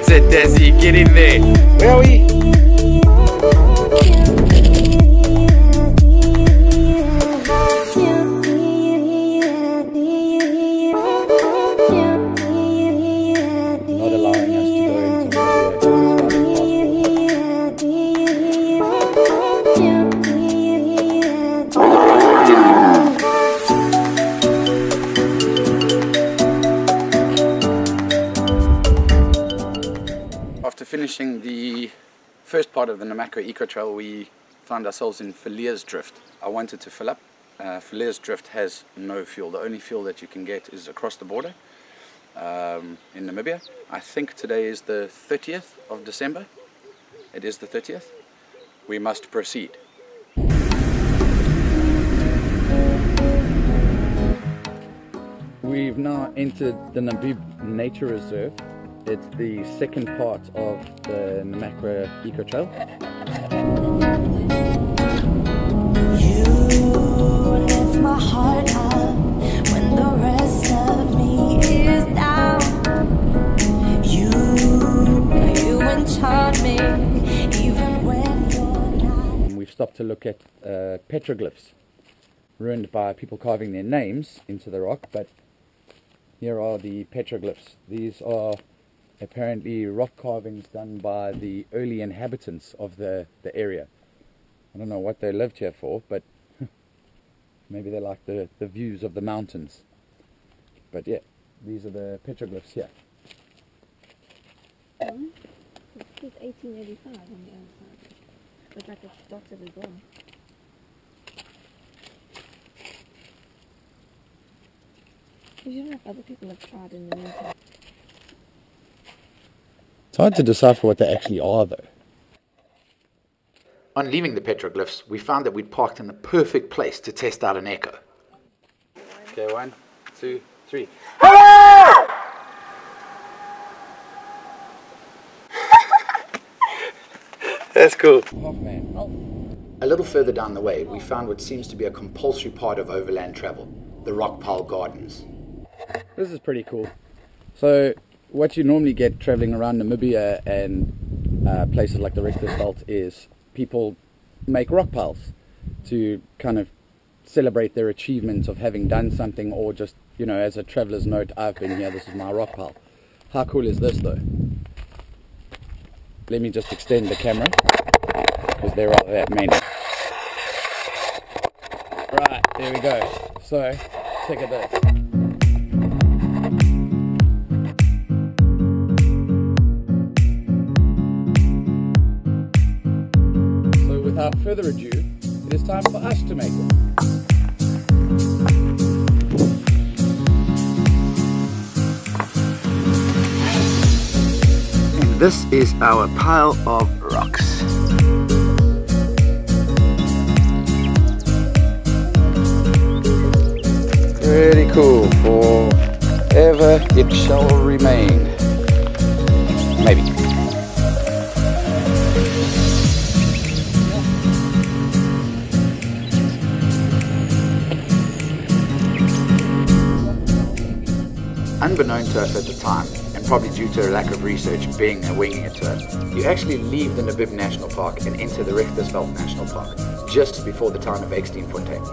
That's it, Desi, get in there. Where are we? Not allowing us to go into After finishing the first part of the Namakwa Eco Trail, we found ourselves in Richtersveld. I wanted to fill up. Richtersveld has no fuel. The only fuel that you can get is across the border in Namibia. I think today is the 30th of December. It is the 30th. We must proceed. We've now entered the Gariep Nature Reserve. It's the second part of the Namakwa Eco Trail. You lift my heart up when the rest of me is down. You enchant me even when you're not. We've stopped to look at petroglyphs ruined by people carving their names into the rock, but here are the petroglyphs. These are apparently rock carvings done by the early inhabitants of the area. I don't know what they lived here for, but maybe they like the views of the mountains. But yeah, these are the petroglyphs here. It says 1885 on the other side. It's like it's dotted as well. Because you don't know if other people have tried in the meantime. It's hard to decipher what they actually are, though. On leaving the petroglyphs, we found that we'd parked in the perfect place to test out an echo. Okay, 1, 2, 3. Hello! That's cool. Oh, man. A little further down the way, we found what seems to be a compulsory part of overland travel, the rock pile gardens. This is pretty cool. So, what you normally get traveling around Namibia and places like the Richtersveld is people make rock piles to kind of celebrate their achievements of having done something, or just, you know, as a traveler's note, I've been here, this is my rock pile. How cool is this, though? Let me just extend the camera, because there are that many. Right, there we go. So, check at this. Without further ado, it is time for us to make one. And this is our pile of rocks. Pretty cool. Forever it shall remain. Maybe. Unbeknown to us at the time, and probably due to a lack of research being a winging it tour, you actually leave the Gariep National Park and enter the Richtersveld National Park just before the town of Ggalagadi.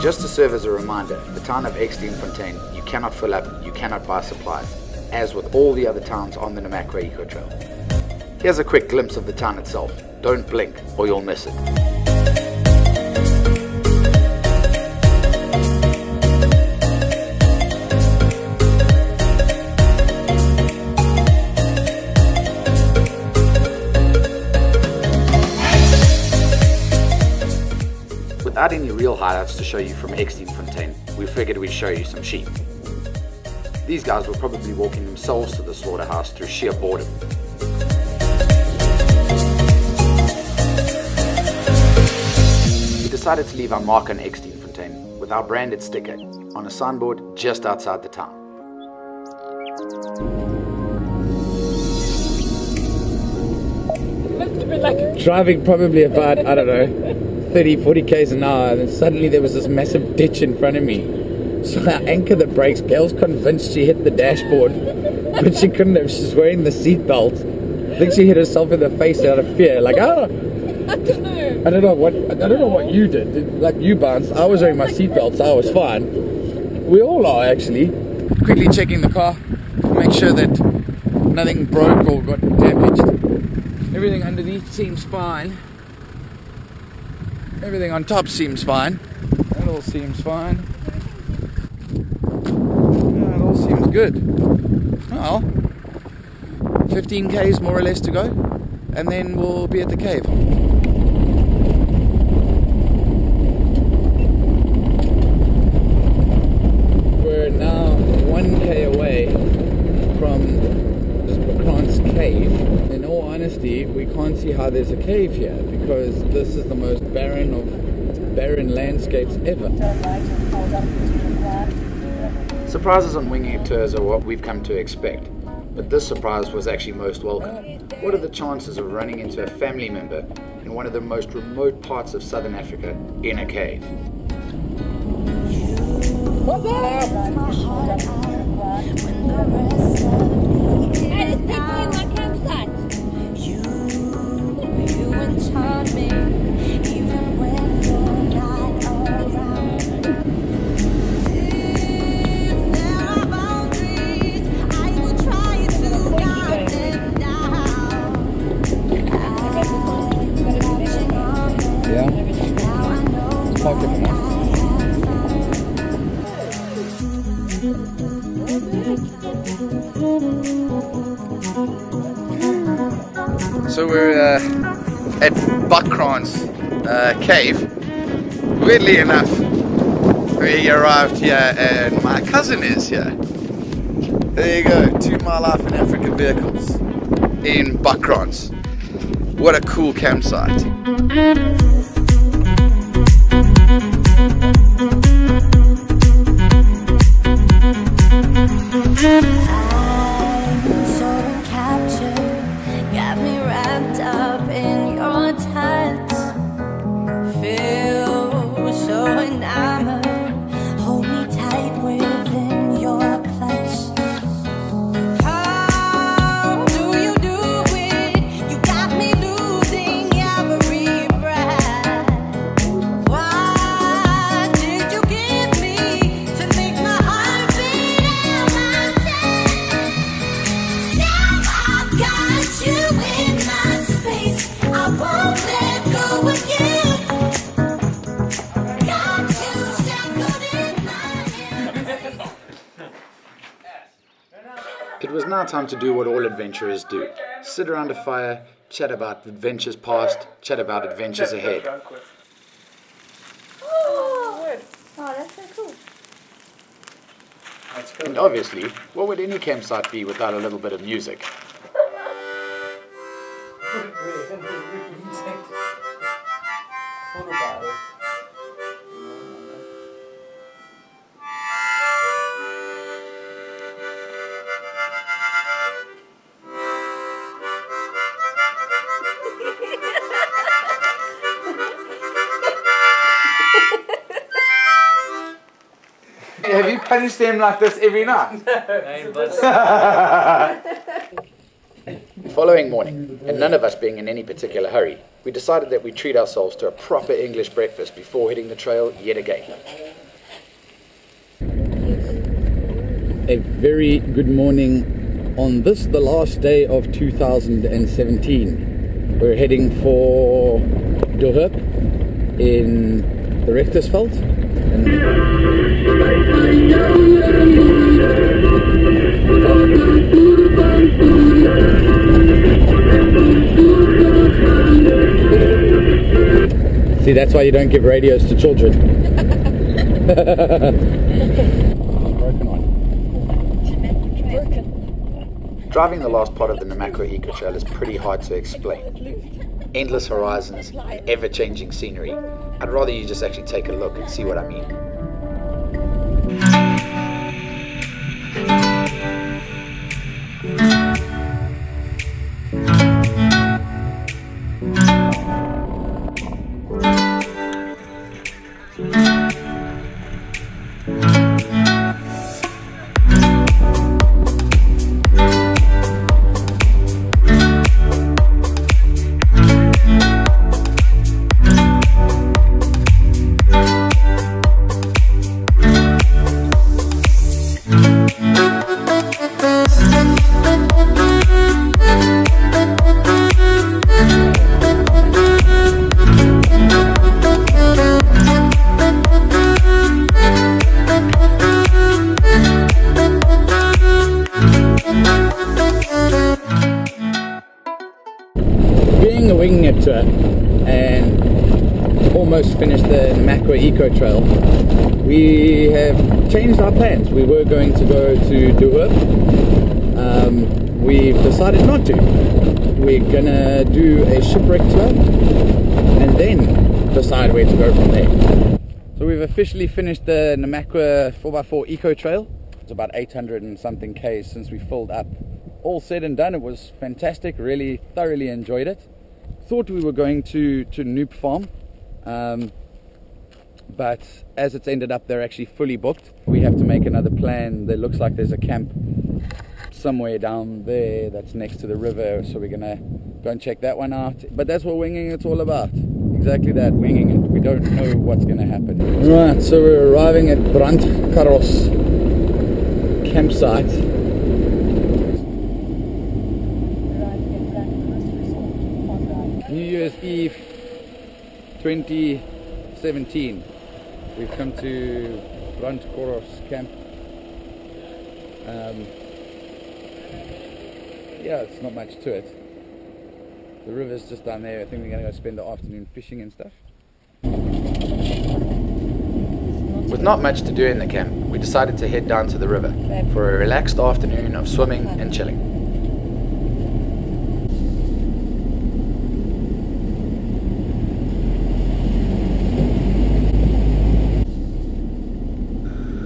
Just to serve as a reminder, the town of Ggalagadi, you cannot fill up, you cannot buy supplies, as with all the other towns on the Namakwa Eco Trail. Here's a quick glimpse of the town itself. Don't blink or you'll miss it. Without any real highlights to show you from Ggalagadi, we figured we'd show you some sheep. These guys were probably walking themselves to the slaughterhouse through sheer boredom. We decided to leave our mark on Ggalagadi with our branded sticker on a signboard just outside the town. Driving probably about, I don't know, 30-40 k's an hour, and then suddenly there was this massive ditch in front of me. So I anchored the brakes. Gail's convinced she hit the dashboard, but she couldn't have. She's wearing the seatbelt. I think she hit herself in the face out of fear. Like, oh, I don't know what you did. Like, you bounced. I was wearing my seatbelt, so I was fine. We all are, actually. Quickly checking the car to make sure that nothing broke or got damaged. Everything underneath seems fine. Everything on top seems fine. That all seems fine. That all seems good. Well, 15 k's more or less to go, and then we'll be at the cave. We're now 1k away from Krantz cave. In all honesty, we can't see how there's a cave here because this is the most barren of barren landscapes ever. Surprises on winging tours are what we've come to expect, but this surprise was actually most welcome. What are the chances of running into a family member in one of the most remote parts of southern Africa in a cave? What's up? Hey, just take me in my campsite. You enchant me, even when you're not around. If there are boundaries, I will try to knock them down. Yeah. Now I know what I have So we're at Buckkrantz cave. Weirdly enough, we arrived here and my cousin is here. There you go, 2 My Life in Africa vehicles in Buckkrantz. What a cool campsite. It was now time to do what all adventurers do. Sit around a fire, chat about adventures past, chat about adventures ahead. Oh, that's so cool. And obviously, what would any campsite be without a little bit of music? Have you punished them like this every night? The following morning, and none of us being in any particular hurry, we decided that we'd treat ourselves to a proper English breakfast before hitting the trail yet again. A very good morning on this, the last day of 2017. We're heading for Gariep in the Richtersveld. See, that's why you don't give radios to children. Broken one. Driving the last part of the Namakwa Eco Trail is pretty hard to explain. Endless horizons, ever-changing scenery. I'd rather you just actually take a look and see what I mean. winging it tour and almost finished the Namakwa Eco Trail, we have changed our plans. We were going to go to Duhur. We've decided not to. We're gonna do a shipwreck tour and then decide where to go from there. So we've officially finished the Namakwa 4x4 Eco Trail. It's about 800 and something Ks since we filled up. All said and done, it was fantastic. Really thoroughly enjoyed it. Thought we were going to Noop Farm, but as it's ended up, they're actually fully booked. We have to make another plan. There looks like there's a camp somewhere down there that's next to the river, so we're gonna go and check that one out. But that's what winging it's all about. Exactly that, winging it. We don't know what's gonna happen. Right, so we're arriving at Brandkaros campsite. New Year's Eve 2017. We've come to Brandkaros camp. Yeah, it's not much to it. The river's just down there. I think we're going to go spend the afternoon fishing and stuff. With not much to do in the camp, we decided to head down to the river for a relaxed afternoon of swimming and chilling.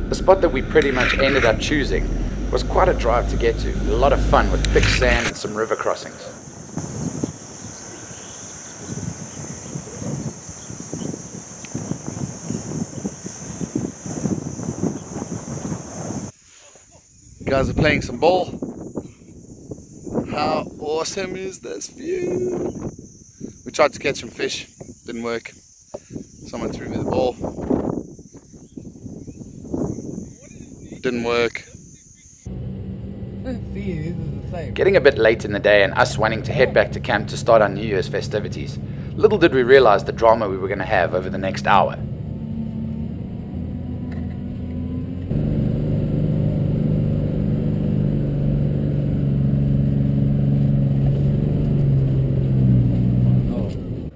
The spot that we pretty much ended up choosing was quite a drive to get to. A lot of fun with thick sand and some river crossings. Guys are playing some ball. How awesome is this view? We tried to catch some fish, didn't work. Someone threw me the ball. Didn't work. Getting a bit late in the day and us wanting to head back to camp to start our New Year's festivities. Little did we realize the drama we were going to have over the next hour.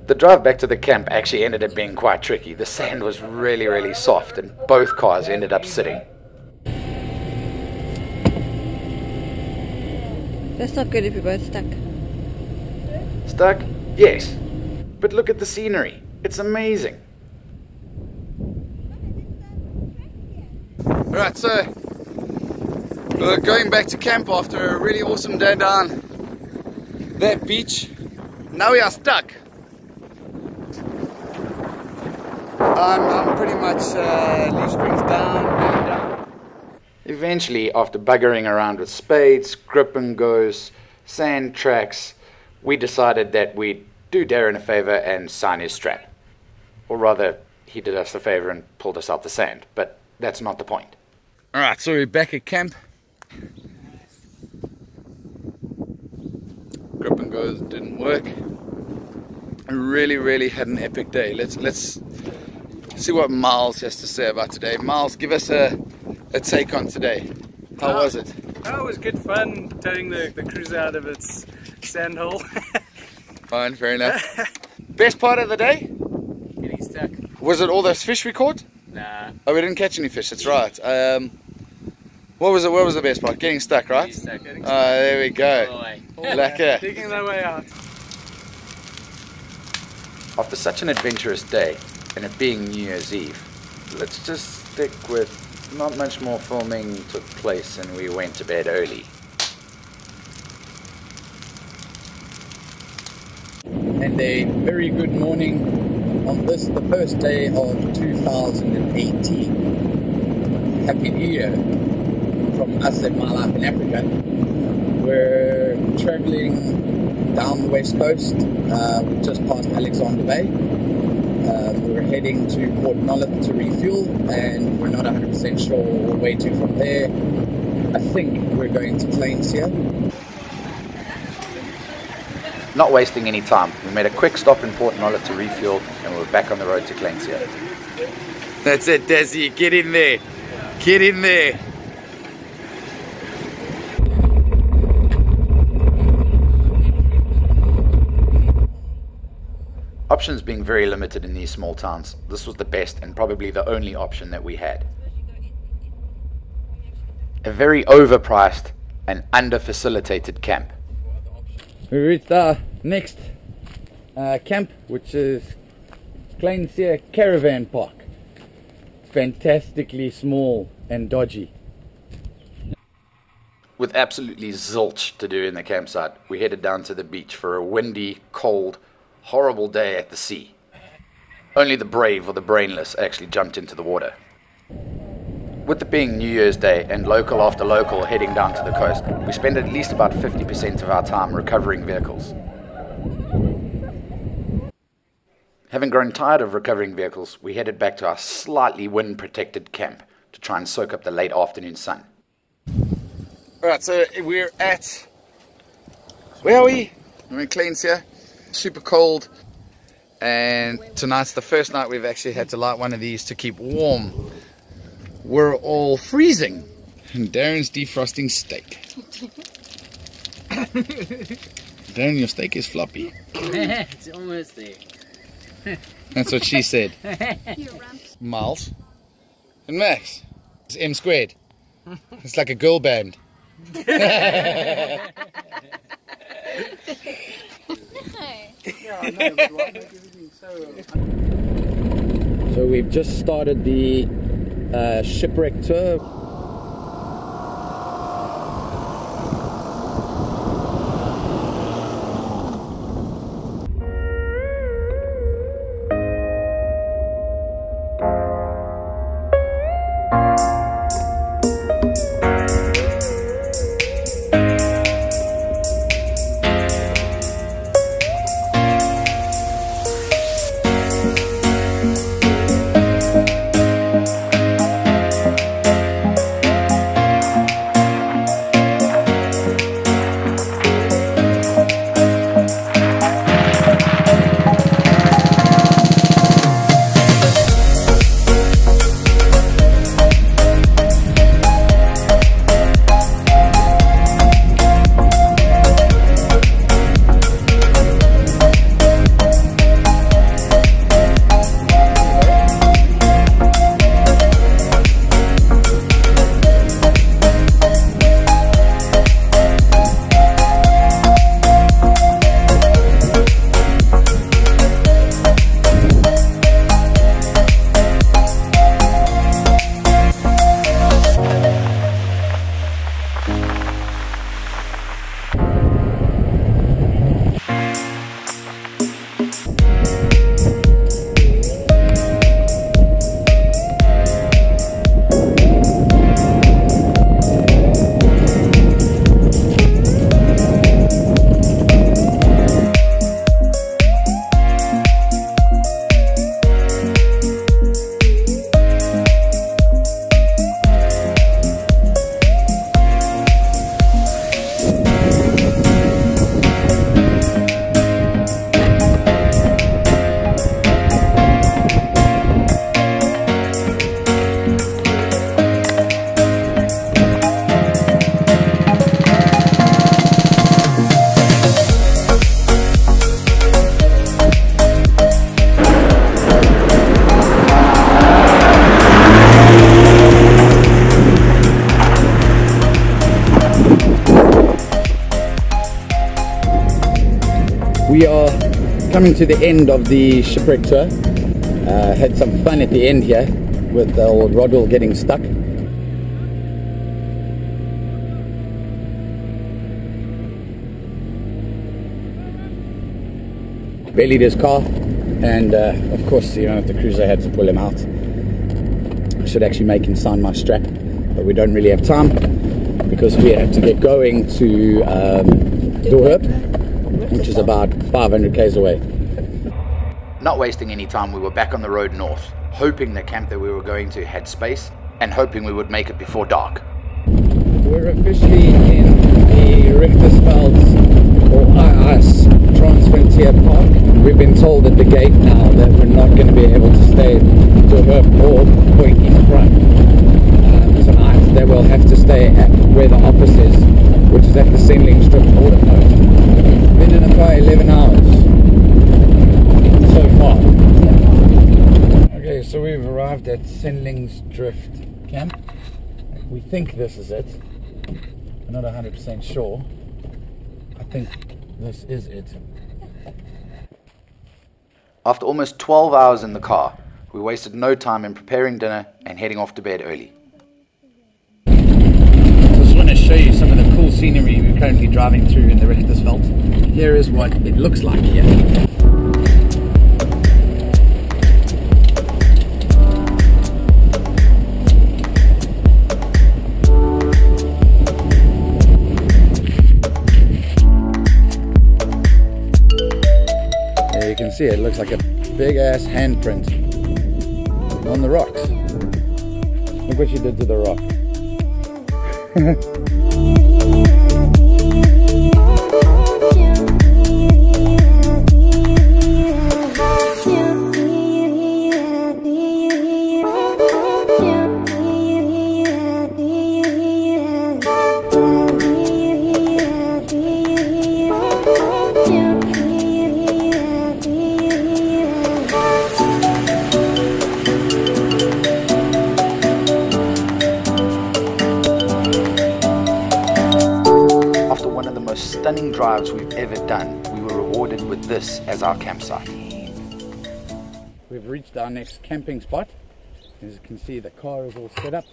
The drive back to the camp actually ended up being quite tricky. The sand was really soft and both cars ended up sitting. That's not good if you're both stuck. Stuck? Yes. But look at the scenery. It's amazing. Right, so we're going back to camp after a really awesome day down that beach. Now we are stuck. I'm pretty much leaf springs down, belly down. Eventually, after buggering around with spades, grip and goes, sand tracks, we decided that we'd do Darren a favor and sign his strap. Or rather, he did us a favor and pulled us out the sand, but that's not the point. Alright, so we're back at camp. Grip and goes didn't work. I really had an epic day. Let's see what Miles has to say about today. Miles, give us a take on today. How was it? Oh, it was good fun towing the cruiser out of its sand hole. Fine, fair enough. Best part of the day? Getting stuck. Was it all those fish we caught? Nah. Oh, we didn't catch any fish, that's right. What was the best part? Getting stuck, right? Getting stuck. There we go. Lekker. Digging their way out. After such an adventurous day, and it being New Year's Eve, let's just stick with not much more filming took place and we went to bed early. And a very good morning on this, the first day of 2018. Happy New Year from us at My Life in Africa. We're traveling down the west coast, just past Alexander Bay. We're heading to Port Nolloth to refuel, and we're not 100% sure where to from there. I think we're going to Plains here. Not wasting any time, we made a quick stop in Port Nolloth to refuel and we're back on the road to Glensia. That's it, Desi. Get in there. Get in there. Options being very limited in these small towns, this was the best and probably the only option that we had. A very overpriced and under-facilitated camp. We reached our next camp, which is Kgalagadi Caravan Park. Fantastically small and dodgy. With absolutely zilch to do in the campsite, we headed down to the beach for a windy, cold, horrible day at the sea. Only the brave or the brainless actually jumped into the water. With it being New Year's Day and local after local heading down to the coast, we spent at least about 50% of our time recovering vehicles. Having grown tired of recovering vehicles, we headed back to our slightly wind-protected camp to try and soak up the late afternoon sun. Alright, so we're at... Where are we? We're in Kgalagadi, super cold. And tonight's the first night we've actually had to light one of these to keep warm. We're all freezing. And Darren's defrosting steak. Darren, your steak is floppy. It's almost there. That's what she said. Miles and Max. It's M squared. It's like a girl band. So we've just started the shipwreck tour. We are coming to the end of the shipwreck tour. Had some fun at the end here with the old Rodwell getting stuck. Bellied his car, and of course, you know, the cruiser had to pull him out. I should actually make him sign my strap, but we don't really have time because we have to get going to Gariep, which is about 500 k's away. Not wasting any time, we were back on the road north, hoping the camp that we were going to had space and hoping we would make it before dark. We're officially in the Richtersveld or IIS Transfrontier Park. We've been told at the gate now that we're not going to be able to stay to her or point in front. Tonight they will have to stay at where the office is, which is at the Sendling Strip border post. Been in a car 11 hours. so far. Okay, so we've arrived at Sendling's Drift camp. We think this is it. We're not 100% sure. I think this is it. After almost 12 hours in the car, we wasted no time in preparing dinner and heading off to bed early. Just want to show you some of the cool scenery we're currently driving through in the Richtersveld. Here is what it looks like here. There you can see it looks like a big ass handprint on the rocks. Look what you did to the rock. Stunning drives we've ever done, we were rewarded with this as our campsite. We've reached our next camping spot. As you can see, the car is all set up.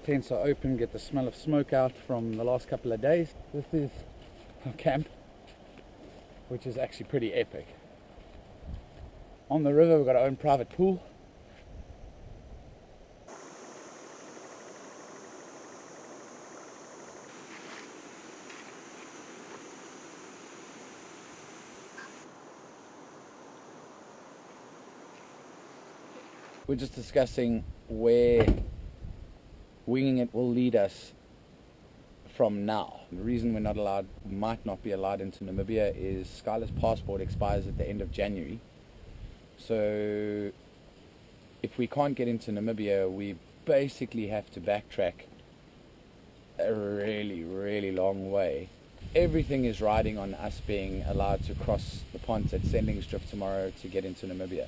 Tents are open, get the smell of smoke out from the last couple of days. This is our camp, which is actually pretty epic. On the river, we've got our own private pool. We're just discussing where winging it will lead us from now. The reason we're not allowed, might not be allowed into Namibia is Skylar's passport expires at the end of January. So if we can't get into Namibia, we basically have to backtrack a really long way. Everything is riding on us being allowed to cross the ponds at Sendling's Drift tomorrow to get into Namibia.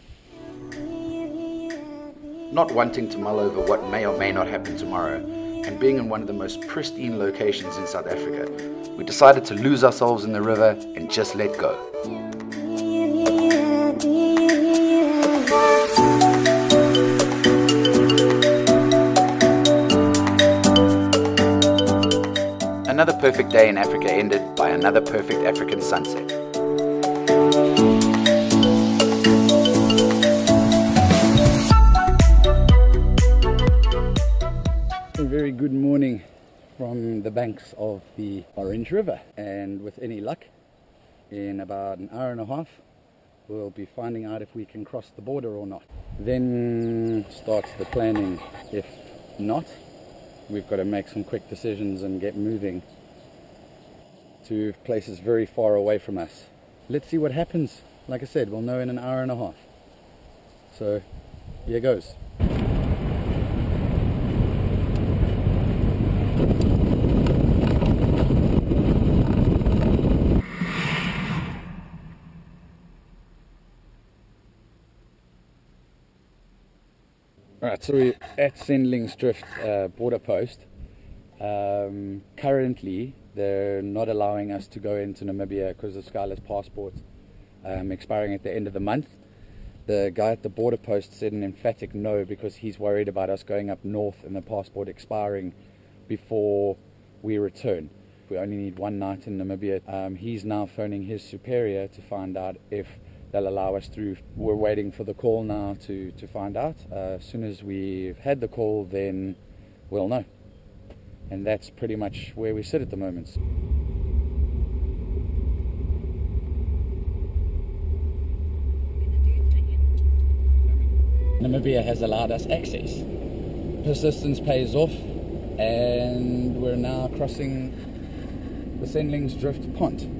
Not wanting to mull over what may or may not happen tomorrow, and being in one of the most pristine locations in South Africa, we decided to lose ourselves in the river and just let go. Another perfect day in Africa ended by another perfect African sunset. Very good morning from the banks of the Gariep River, and with any luck in about an hour and a half we'll be finding out if we can cross the border or not. Then starts the planning. If not, we've got to make some quick decisions and get moving to places very far away from us. Let's see what happens. Like I said, we'll know in an hour and a half. So here goes. Alright, so we're at Sendling's Drift border post. Currently, they're not allowing us to go into Namibia because of Skylar's passport expiring at the end of the month. The guy at the border post said an emphatic no because he's worried about us going up north and the passport expiring before we return. We only need one night in Namibia. He's now phoning his superior to find out if they'll allow us through. We're waiting for the call now to find out. As soon as we've had the call, then we'll know. And that's pretty much where we sit at the moment. Namibia has allowed us access. Persistence pays off, and we're now crossing the Sendling's Drift pond.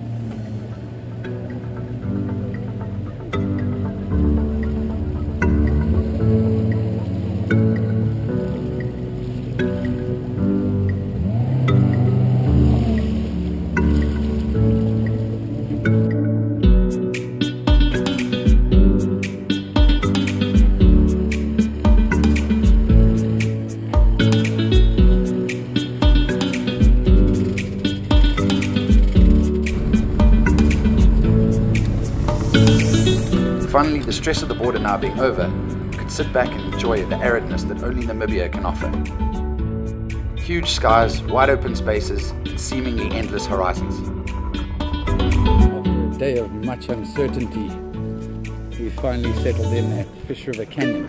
Finally, the stress of the border now being over, we could sit back and enjoy the aridness that only Namibia can offer. Huge skies, wide open spaces, and seemingly endless horizons. After a day of much uncertainty, we finally settled in at Fish River Canyon.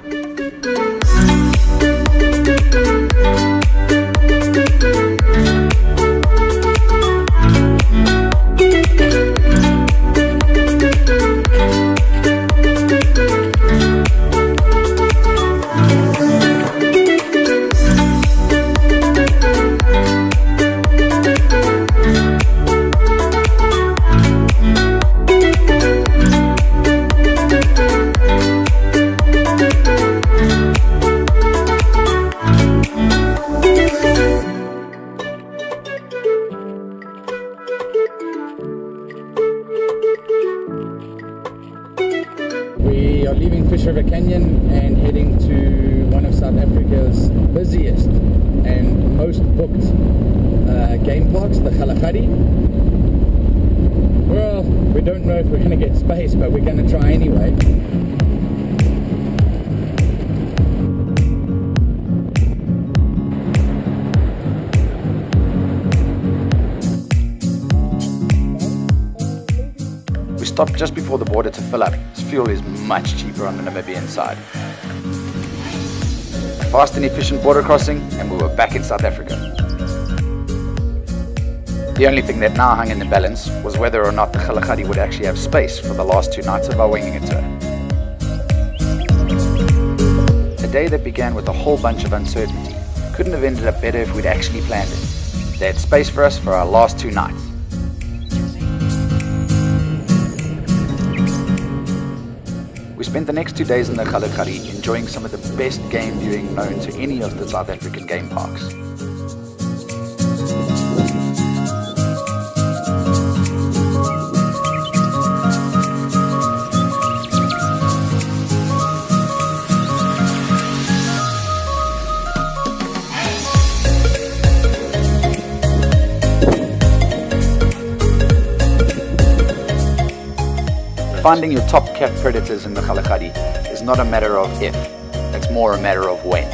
We are leaving Fish River Canyon and heading to one of South Africa's busiest and most booked game parks, the Kgalagadi. Well, we don't know if we're going to get space, but we're going to try anyway. We stopped just before the border to fill up, as fuel is much cheaper on the Namibian side. A fast and efficient border crossing, and we were back in South Africa. The only thing that now hung in the balance was whether or not the Kgalagadi would actually have space for the last 2 nights of our winging it tour. A day that began with a whole bunch of uncertainty. Couldn't have ended up better if we'd actually planned it. They had space for us for our last 2 nights. We spent the next 2 days in the Kgalagadi enjoying some of the best game viewing known to any of the South African game parks. Finding your top cat predators in the Kgalagadi is not a matter of if, it's more a matter of when.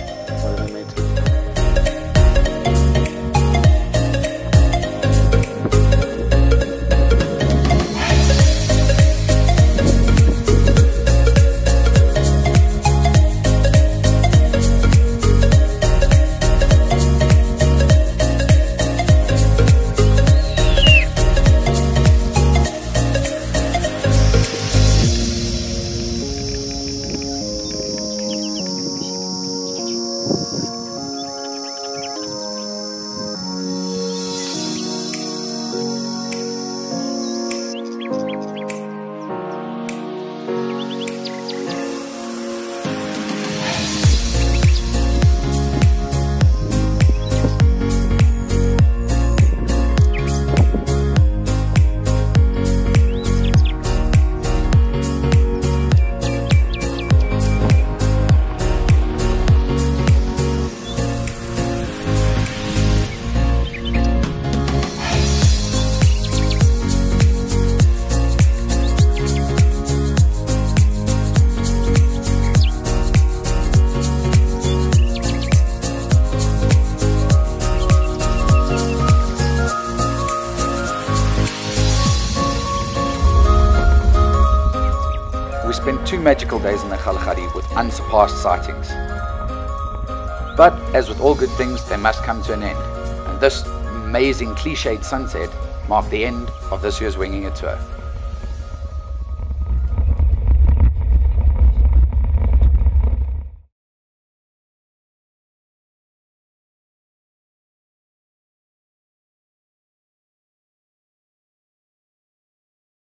We spent 2 magical days in the Kgalagadi with unsurpassed sightings. But as with all good things, they must come to an end, and this amazing cliched sunset marked the end of this year's Winging It tour.